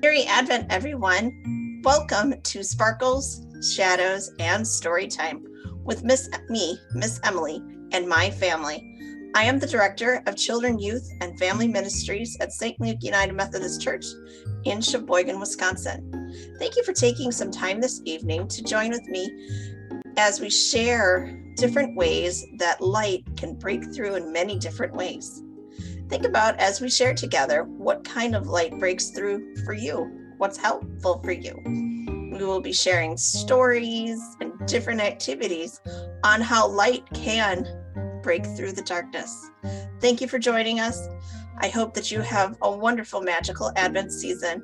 Merry Advent, everyone. Welcome to Sparkles, Shadows, and Storytime with Miss Emily, and my family. I am the Director of Children, Youth, and Family Ministries at St. Luke United Methodist Church in Sheboygan, Wisconsin. Thank you for taking some time this evening to join with me as we share different ways that light can break through in many different ways. Think about, as we share together, what kind of light breaks through for you, what's helpful for you. We will be sharing stories and different activities on how light can break through the darkness. Thank you for joining us. I hope that you have a wonderful, magical Advent season.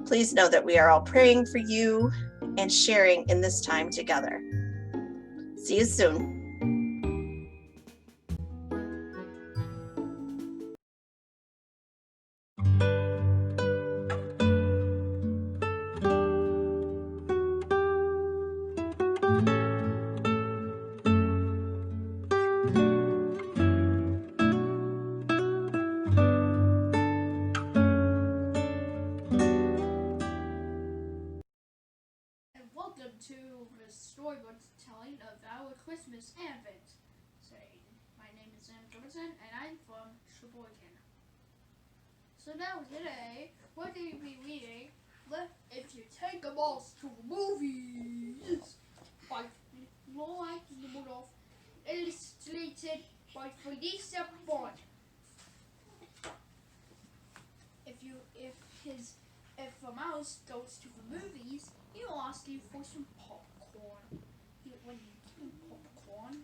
Please know that we are all praying for you and sharing in this time together. See you soon. Welcome to the storybook telling of our Christmas Advent. My name is Sam Gilbertson and I'm from Sheboygan. So now today, we're going to be reading If You Take a Mouse to the Movies by Laura Rudolph, illustrated by Felicia Bond. If a mouse goes to the movies, he will ask you for some popcorn. When you give him popcorn,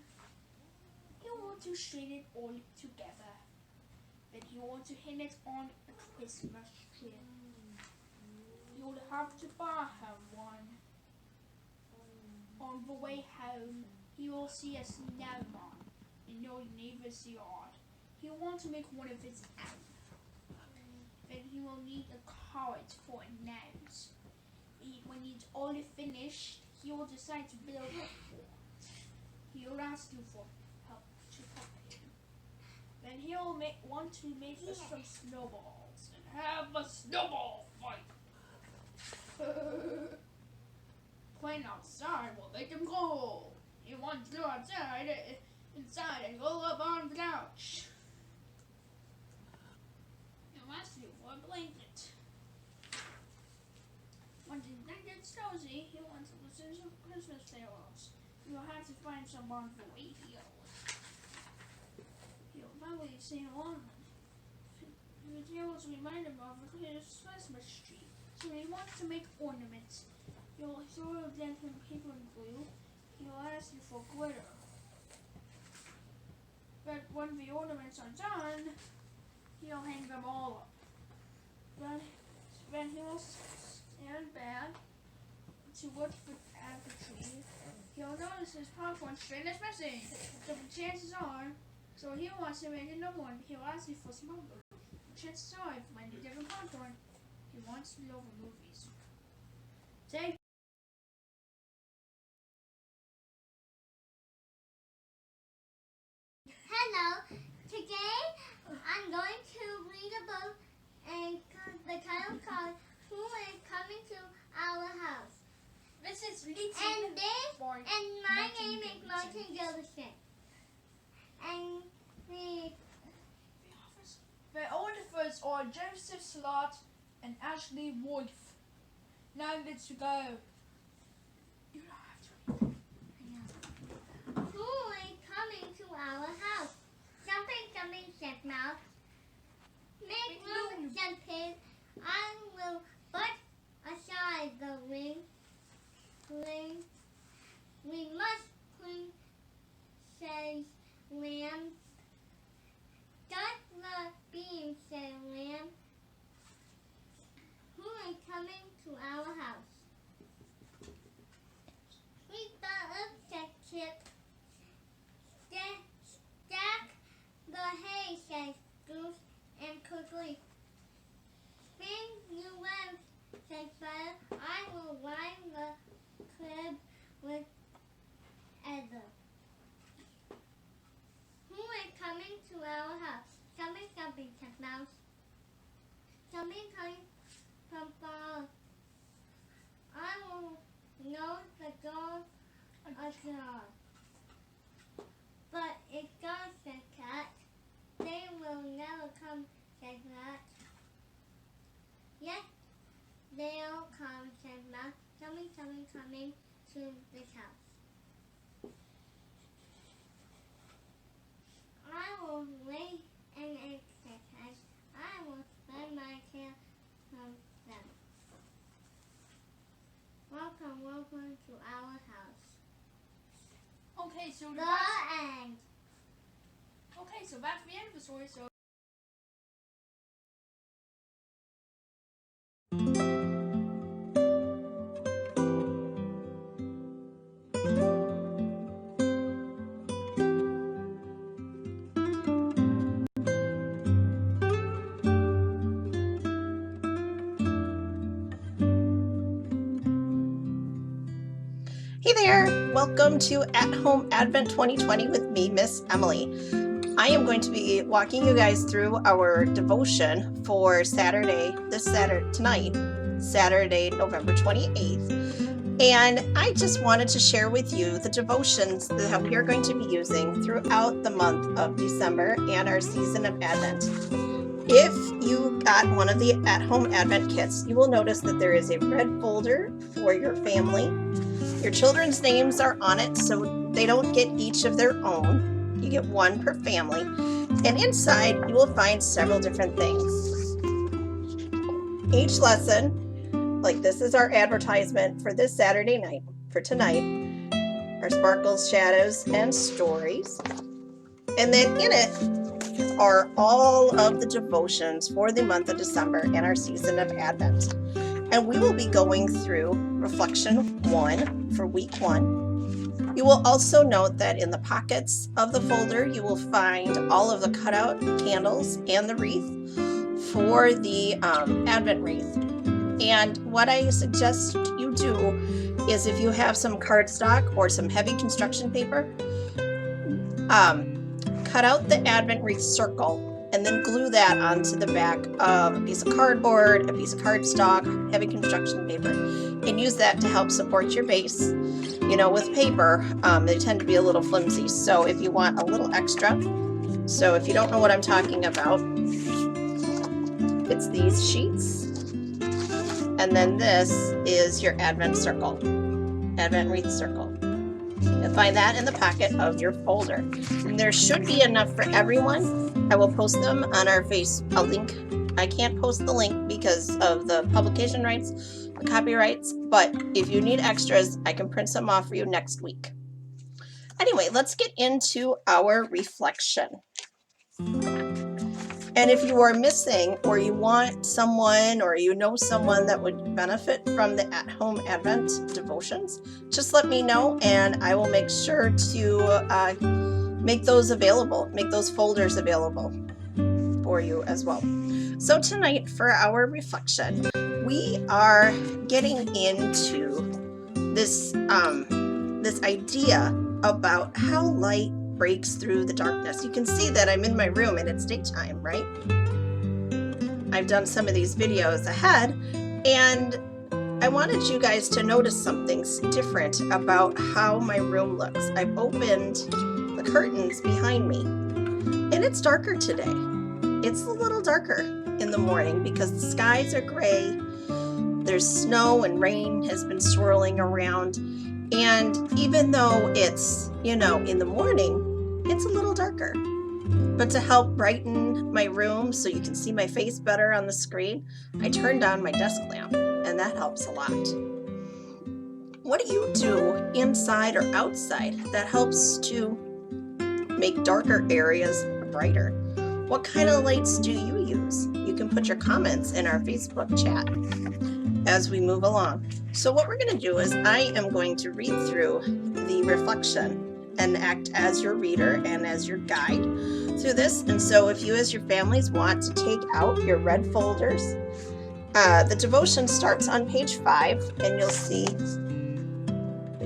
he want to strain it all together. Then he want to hang it on a Christmas tree. You'll have to buy him one. On the way home, he will see a snowman in your neighbor's yard. He will want to make one of his own. Then he will need a carrot for a nose. When it's all finished, he will decide to build a fort. He will ask you for help to help him. Then he will want to make some snowballs and have a snowball fight. Playing outside will make him cold. He wants to go inside and roll up on the couch. He'll ask you for a blanket. When the blanket's cozy, he wants to listen to Christmas carols. You'll have to find some on the radio. He'll probably sing along. The carols remind him of his Christmas tree, so he wants to make ornaments. You'll sort of get him paper and glue. He'll ask you for glitter. But when the ornaments are done, he'll hang them all up. Then he'll stand back to look at the tree. He'll notice his popcorn strain is missing. So the chances are, he wants to make another one. He'll ask you for some more. Chances are, when you give him popcorn, he wants to know the movies. Hello, today I'm going to read a book and the title called Who is Coming to Our House? This is Lisa. And my name is Martin Gilbertson. And the authors are Joseph Slott and Ashley Wolf. Now let's go. You don't have to read. who is coming to our house? Jumping, said Mouse. Make room, said Pig. I will put aside the ring. We must clean, says Lamb. Dust the beam, said Lamb. Who is coming to our house? We got up, said Chip. Stack the hay, says Goose, and quickly. Spin you web, says Butter. I will line the crib with Ether. Who is coming to our house? Jumping, said Mouse. Something coming from far God. But if God said that, they will never come said that. Yes, they'll come said that. Coming to this house. I will wait and exercise. I will spend my care on them. Welcome to our house. Okay, so The end. Okay, so that's the end of the story. So. Hey there, welcome to At Home Advent 2020 with me, Miss Emily. I am going to be walking you guys through our devotion for Saturday, Saturday, November 28th. And I just wanted to share with you the devotions that we are going to be using throughout the month of December and our season of Advent. If you got one of the At Home Advent kits, you will notice that there is a red folder for your family. Your children's names are on it, so they don't get each of their own. You get one per family. And inside, you will find several different things. Each lesson, like this is our advertisement for this Saturday night, for tonight, our sparkles, shadows, and stories. And then in it are all of the devotions for the month of December and our season of Advent. And we will be going through Reflection 1 for week 1. You will also note that in the pockets of the folder, you will find all of the cutout candles and the wreath for the Advent wreath. And what I suggest you do is if you have some cardstock or some heavy construction paper, cut out the Advent wreath circle and then glue that onto the back of a piece of cardboard, a piece of cardstock, heavy construction paper, and use that to help support your base. You know, with paper, they tend to be a little flimsy, so if you want a little extra, so if you don't know what I'm talking about, it's these sheets, and then this is your Advent circle, Advent wreath circle. You'll find that in the pocket of your folder. And there should be enough for everyone. I will post them on our a link. I can't post the link because of the publication rights, the copyrights, but if you need extras, I can print some off for you next week. Anyway, let's get into our reflection. And if you are missing or you want someone or you know someone that would benefit from the At Home Advent devotions, just let me know and I will make sure to make those available, make those folders available for you as well. So tonight for our reflection, we are getting into this, this idea about how light breaks through the darkness. You can see that I'm in my room and it's daytime, right? I've done some of these videos ahead and I wanted you guys to notice something different about how my room looks. I've opened the curtains behind me and it's darker today. It's a little darker in the morning because the skies are gray. There's snow and rain has been swirling around. And even though it's, you know, in the morning, it's a little darker. But to help brighten my room so you can see my face better on the screen, I turned on my desk lamp, and that helps a lot. What do you do inside or outside that helps to make darker areas brighter? What kind of lights do you use? You can put your comments in our Facebook chat as we move along. So what we're going to do is I am going to read through the reflection and act as your reader and as your guide through this. And so if you as your families want to take out your red folders, the devotion starts on page 5 and you'll see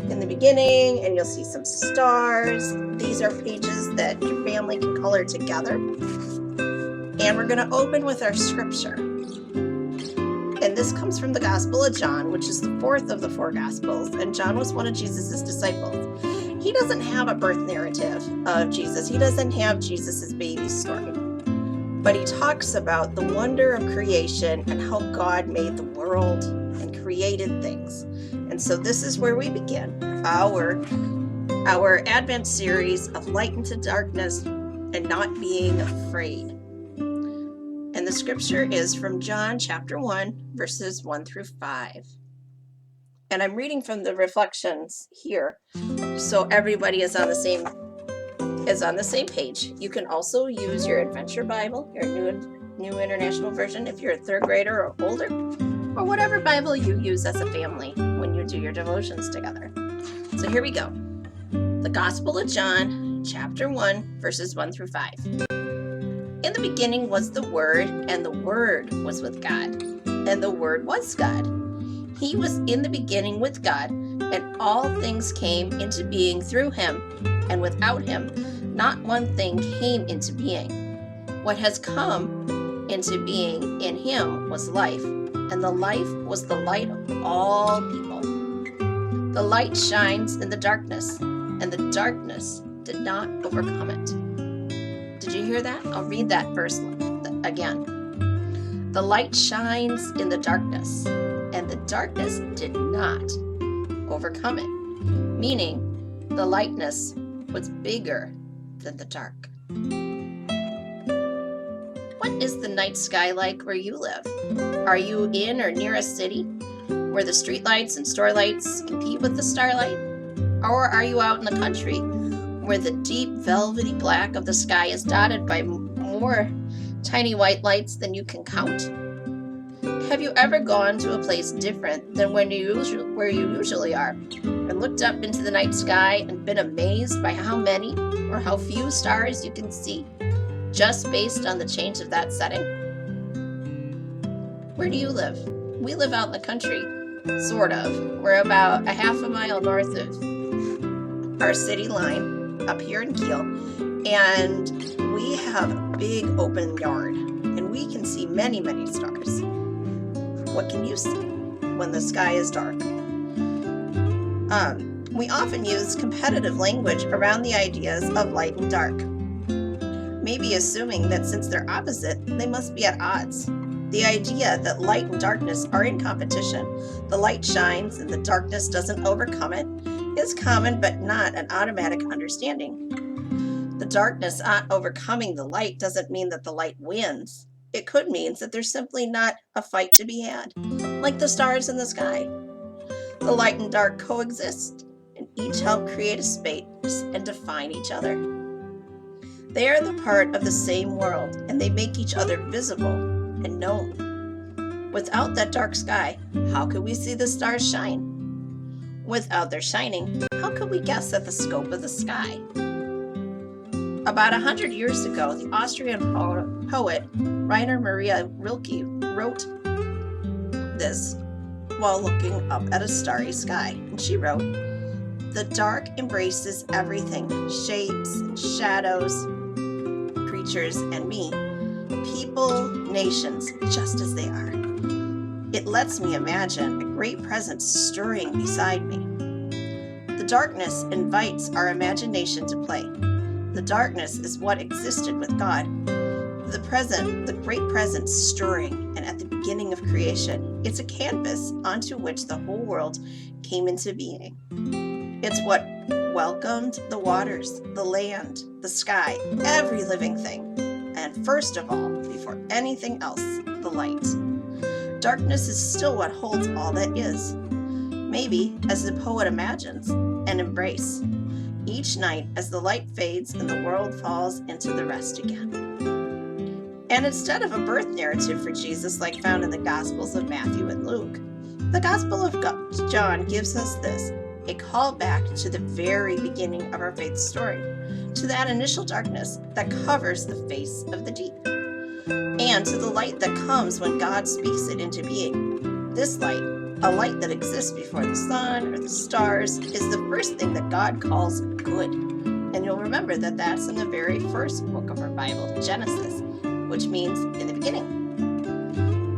in the beginning and you'll see some stars. These are pages that your family can color together. And we're going to open with our scripture. And this comes from the Gospel of John, which is the 4th of the 4 Gospels. And John was one of Jesus' disciples. he doesn't have a birth narrative of Jesus. He doesn't have Jesus's baby story. But he talks about the wonder of creation and how God made the world and created things. And so this is where we begin our Advent series of light into darkness and not being afraid. And the scripture is from John chapter 1, verses 1 through 5. And I'm reading from the reflections here, so everybody is on the same page. You can also use your Adventure Bible, your New International Version, if you're a third grader or older, or whatever Bible you use as a family when you do your devotions together. So here we go. The Gospel of John, chapter 1, verses 1 through 5. In the beginning was the Word, and the Word was with God, and the Word was God. He was in the beginning with God, and all things came into being through him, and without him, not one thing came into being. What has come into being in him was life, and the life was the light of all people. The light shines in the darkness, and the darkness did not overcome it. Did you hear that? I'll read that verse again. The light shines in the darkness, and the darkness did not overcome it, meaning the lightness was bigger than the dark. What is the night sky like where you live? Are you in or near a city where the streetlights and store lights compete with the starlight? Or are you out in the country where the deep velvety black of the sky is dotted by more tiny white lights than you can count? Have you ever gone to a place different than where you usually are, and looked up into the night sky and been amazed by how many or how few stars you can see, just based on the change of that setting? Where do you live? We live out in the country, sort of. We're about a half a mile north of our city line up here in Kiel, and we have a big open yard, and we can see many, many stars. What can you see when the sky is dark? We often use competitive language around the ideas of light and dark, maybe assuming that since they're opposite, they must be at odds. The idea that light and darkness are in competition, the light shines and the darkness doesn't overcome it, is common but not an automatic understanding. The darkness not overcoming the light doesn't mean that the light wins. It could mean that there's simply not a fight to be had, like the stars in the sky. The light and dark coexist, and each help create a space and define each other. They are the part of the same world, and they make each other visible and known. Without that dark sky, how could we see the stars shine? Without their shining, how could we guess at the scope of the sky? About 100 years ago, the Austrian poet Rainer Maria Rilke wrote this while looking up at a starry sky. And she wrote, "The dark embraces everything, shapes and shadows, creatures and me, people, nations, just as they are. It lets me imagine a great presence stirring beside me. The darkness invites our imagination to play. The darkness is what existed with God. The great presence stirring, and at the beginning of creation, it's a canvas onto which the whole world came into being. It's what welcomed the waters, the land, the sky, every living thing, and first of all, before anything else, the light. Darkness is still what holds all that is. Maybe, as the poet imagines, an embrace. Each night as the light fades and the world falls into the rest again." And instead of a birth narrative for Jesus like found in the Gospels of Matthew and Luke, the Gospel of John gives us this, a call back to the very beginning of our faith story, to that initial darkness that covers the face of the deep, and to the light that comes when God speaks it into being. This light, a light that exists before the sun or the stars, is the first thing that God calls good. And you'll remember that that's in the very first book of our Bible, Genesis, which means in the beginning.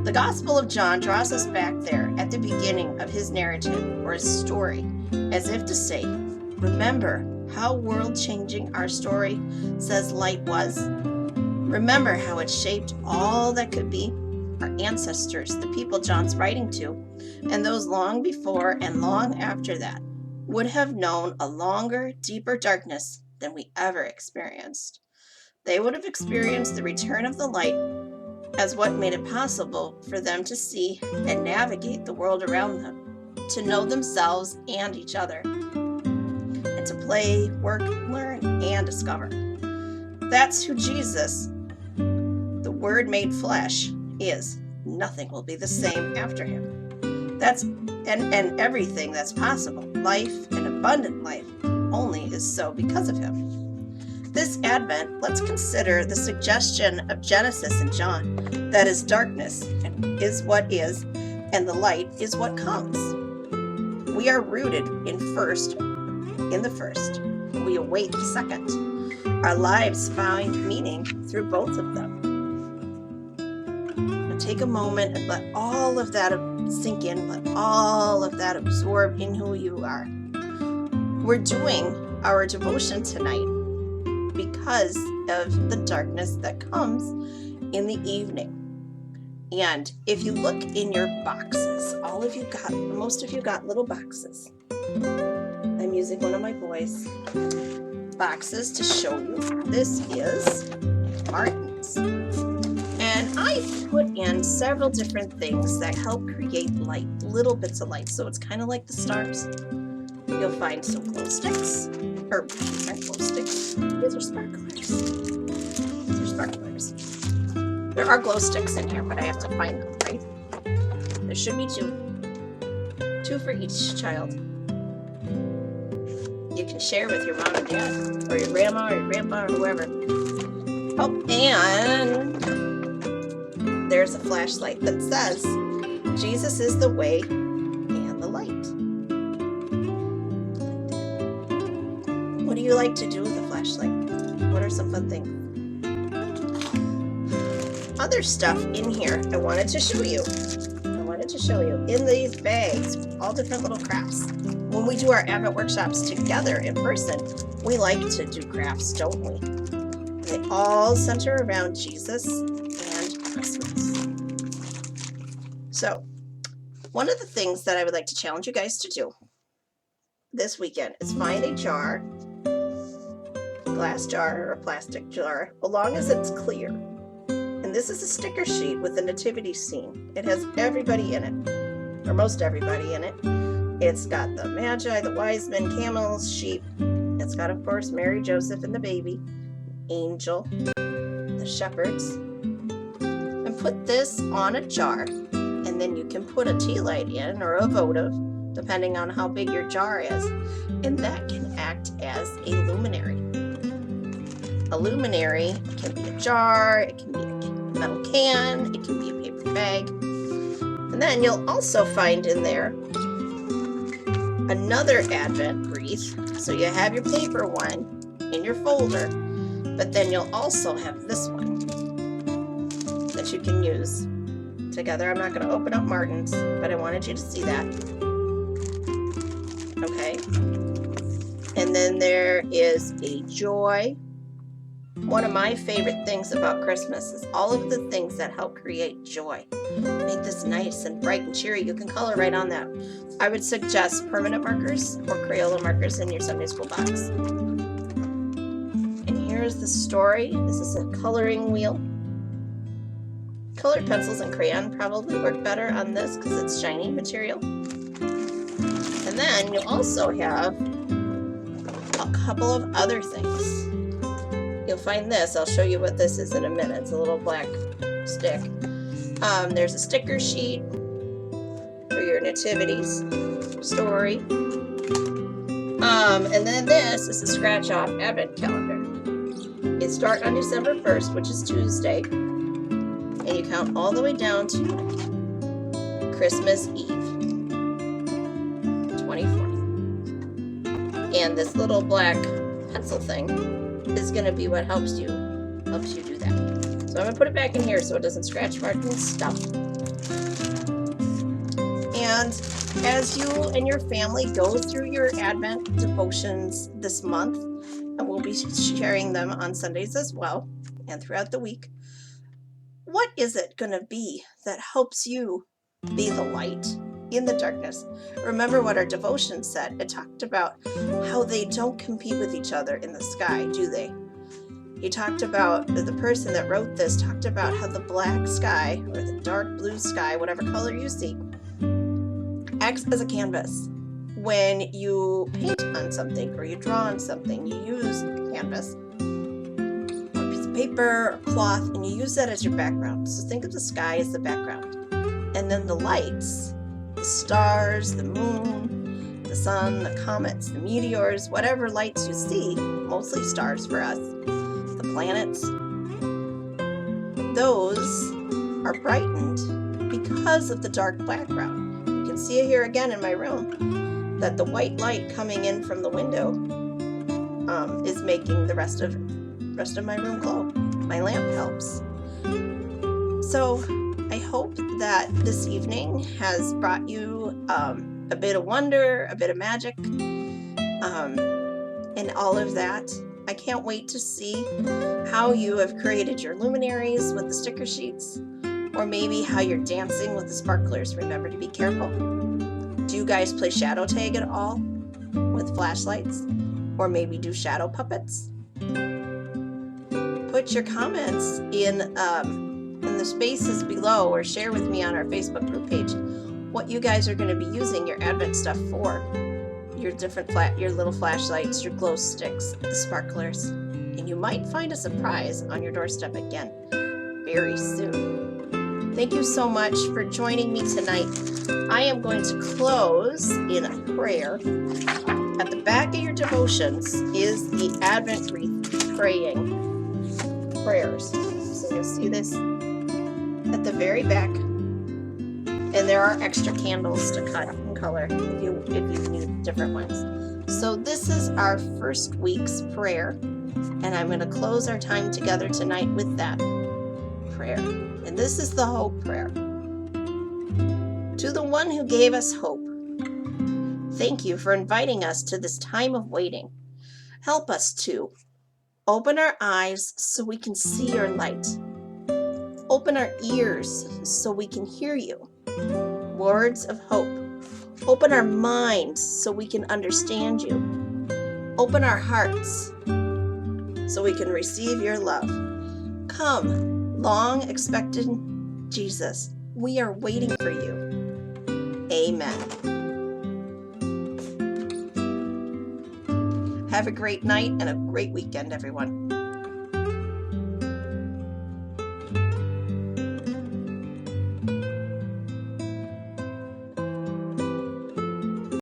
The Gospel of John draws us back there at the beginning of his narrative or his story, as if to say, remember, how world-changing our story says light was. Remember how it shaped all that could be. Our ancestors, the people John's writing to, and those long before and long after that, would have known a longer, deeper darkness than we ever experienced. They would have experienced the return of the light as what made it possible for them to see and navigate the world around them, to know themselves and each other, and to play, work, learn, and discover. That's who Jesus, the Word made flesh, is. Nothing will be the same after him. That's and everything that's possible, life and abundant life, only is so because of him. This Advent, let's consider the suggestion of Genesis and John, that is darkness and is what is, and the light is what comes. We are rooted in the first. We await the second. Our lives find meaning through both of them. Now take a moment and let all of that sink in, let all of that absorb in who you are. We're doing our devotion tonight because of the darkness that comes in the evening. And if you look in your boxes, most of you got little boxes. I'm using one of my boys' boxes to show you. This is Martin's. And I put in several different things that help create light, little bits of light. So it's kind of like the stars. You'll find some glow sticks, or these aren't glow sticks. These are sparklers. There are glow sticks in here, but I have to find them, right? There should be two. Two for each child. You can share with your mom and dad, or your grandma, or your grandpa, or whoever. Oh, and there's a flashlight that says, Jesus is the way and the light. What do you like to do with a flashlight? What are some fun things? Other stuff in here I wanted to show you. In these bags, all different little crafts. When we do our Advent workshops together in person, we like to do crafts, don't we? They all center around Jesus and Christmas. So, one of the things that I would like to challenge you guys to do this weekend is find a jar, glass jar or a plastic jar, as long as it's clear. And this is a sticker sheet with a nativity scene. It has everybody in it, or most everybody in it. It's got the Magi, the wise men, camels, sheep. It's got, of course, Mary, Joseph, and the baby, angel, the shepherds. And put this on a jar, and then you can put a tea light in or a votive, depending on how big your jar is, and that can act as a luminary. A luminary can be a jar, it can be a metal can, it can be a paper bag. And then you'll also find in there another Advent wreath. So you have your paper one in your folder, but then you'll also have this one that you can use together. I'm not going to open up Martin's, but I wanted you to see that. Okay. And then there is a joy. One of my favorite things about Christmas is all of the things that help create joy. Make this nice and bright and cheery. You can color right on that. I would suggest permanent markers or Crayola markers in your Sunday school box. And here's the story. This is a coloring wheel. Colored pencils and crayon probably work better on this because it's shiny material. And then you'll also have a couple of other things. You'll find this. I'll show you what this is in a minute. It's a little black stick. There's a sticker sheet for your nativities story. And then this is a scratch-off Advent calendar. You start on December 1st, which is Tuesday, and you count all the way down to Christmas Eve, 24th. And this little black pencil thing is going to be what helps you do that. So I'm going to put it back in here so it doesn't scratch Martin's stuff. And as you and your family go through your Advent devotions this month, and we'll be sharing them on Sundays as well and throughout the week, what is it going to be that helps you be the light in the darkness? Remember what our devotion said. It talked about how they don't compete with each other in the sky, do they? He talked about, the person that wrote this talked about how the black sky or the dark blue sky, whatever color you see, acts as a canvas. When you paint on something or you draw on something, you use canvas or a piece of paper or cloth, and you use that as your background. So think of the sky as the background. And then the lights, the stars, the moon, the sun, the comets, the meteors, whatever lights you see, mostly stars for us, the planets, those are brightened because of the dark background. You can see it here again in my room, that the white light coming in from the window is making the rest of my room glow. My lamp helps. So I hope that this evening has brought you a bit of wonder, a bit of magic, and all of that. I can't wait to see how you have created your luminaries with the sticker sheets, or maybe how you're dancing with the sparklers. Remember to be careful. Do you guys play shadow tag at all with flashlights? Or maybe do shadow puppets? Put your comments in the spaces below, or share with me on our Facebook group page what you guys are going to be using your Advent stuff for. Your your little flashlights, your glow sticks, the sparklers. And you might find a surprise on your doorstep again very soon. Thank you so much for joining me tonight. I am going to close in a prayer. At the back of your devotions is the Advent wreath praying prayers. So you'll see this at the very back. And there are extra candles to cut and color if you need different ones. So this is our first week's prayer, and I'm going to close our time together tonight with that prayer. And this is the hope prayer. To the one who gave us hope, thank you for inviting us to this time of waiting. Help us to open our eyes so we can see your light. Open our ears so we can hear you. Words of hope. Open our minds so we can understand you. Open our hearts so we can receive your love. Come, long expected Jesus. We are waiting for you. Amen. Have a great night and a great weekend, everyone.